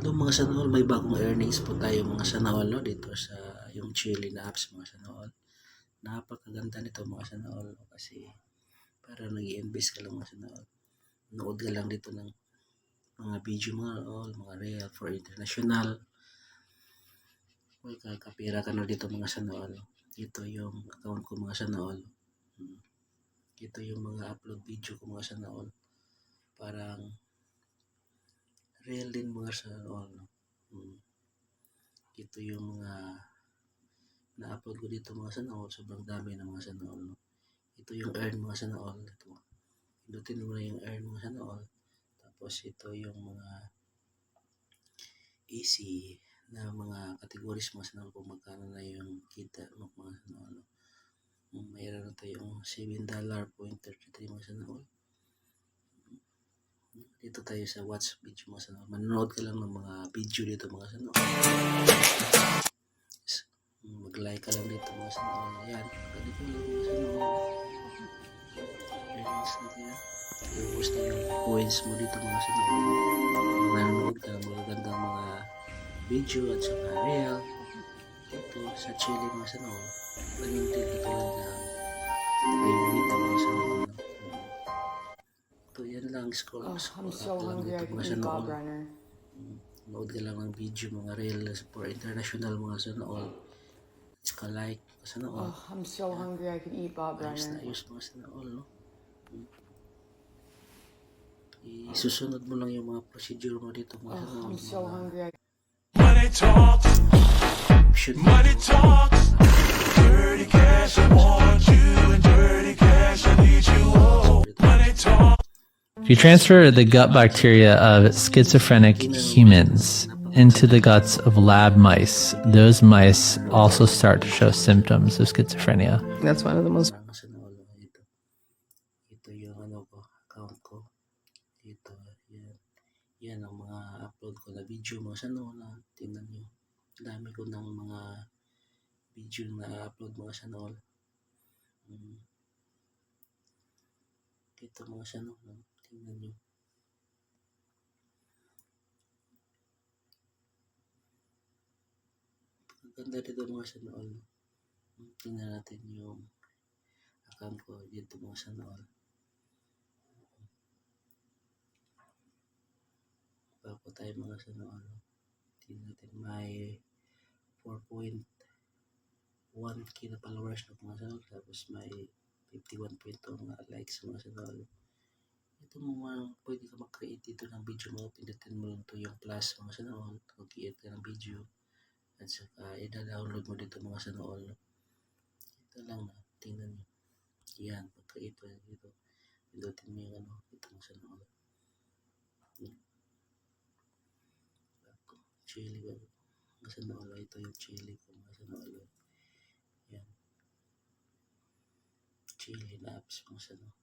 Ito mga sana all, may bagong earnings po tayo mga sana all, no? Dito sa yung Chili na apps mga sana all. Napakaganda nito mga sana all, no? Kasi para nag-i-invest ka lang mga sana all. Nood ka lang dito ng mga video mga all, mga real for international. Kapira ka na dito mga sana all. Ito yung account ko mga sana all. Ito yung mga upload video ko mga sana all. Parang real din mga sana all, no? Ito yung mga na-upload ko dito mga sana all. Sobrang dami ng mga sana all, no? Ito yung earn mga sana all. Ito. Pindutin mo na yung earn mga sana all. Tapos ito yung mga easy na mga categories mga sana all kung magkano na yung kita ng mga sana all, no? Mayroon na tayong $7.33 mga sana all. Dito tayo sa watch video mga sana all. Manonood ka lang ng mga video dito mga sana all. Mag-like ka lang dito mga sana all. Ayan. Ganito lang mga sana all. Earnings natin yan. I-post na yung coins mo dito mga sana all. Manonood ka ng magagandang mga video at saka real. Ito sa Chile mga sana all. Panintil katulad ng Ayunita mga sana all. Ito yan lang scroll. I'm so hungry. I can eat Bob Runner. Nood ka lang ng video mga real for international mga sana all. Saka like sana all. I'm so hungry. I can eat Bob Ayos na Runner. ayos mga sana all, no? Isusunod mo lang yung mga procedure mo dito mga sana all. I'm so hungry. Money talks, money talks. Dirty cash, I want you, and dirty cash, I need you. Oh, money talks. If you transfer the gut bacteria of schizophrenic humans into the guts of lab mice, those mice also start to show symptoms of schizophrenia. That's one of the most. Ito yung ano ko, account ko. Ito, yan. Yan ang mga upload ko na video mga sana all. Tingnan nyo. Dami ko ng mga video na upload mga sana all. Ito mga sana all. Tingnan nyo. Ganda dito mga sana all. Tingnan natin yung account ko dito mga sana all. Bago tayo mga sana all. Tingnan natin may 4.1k na followers na mga sana all. Tapos may 51.2 mga likes mga sana all. Ito mga pwede ka mag-create dito ng video mo. Pindutin mo lang ito yung plus mga sana all. Mag-create ka ng video. At saka i-download mo dito mga sana all. Ito lang na. Tingnan nyo. Yan. Pagka-create mo dito. Pindutin mo yung ano. Ito mga sana all. Chili ba? Mga sana all. Ito yung chili ko mga sana all. Yan. Chili na apps mga sana all.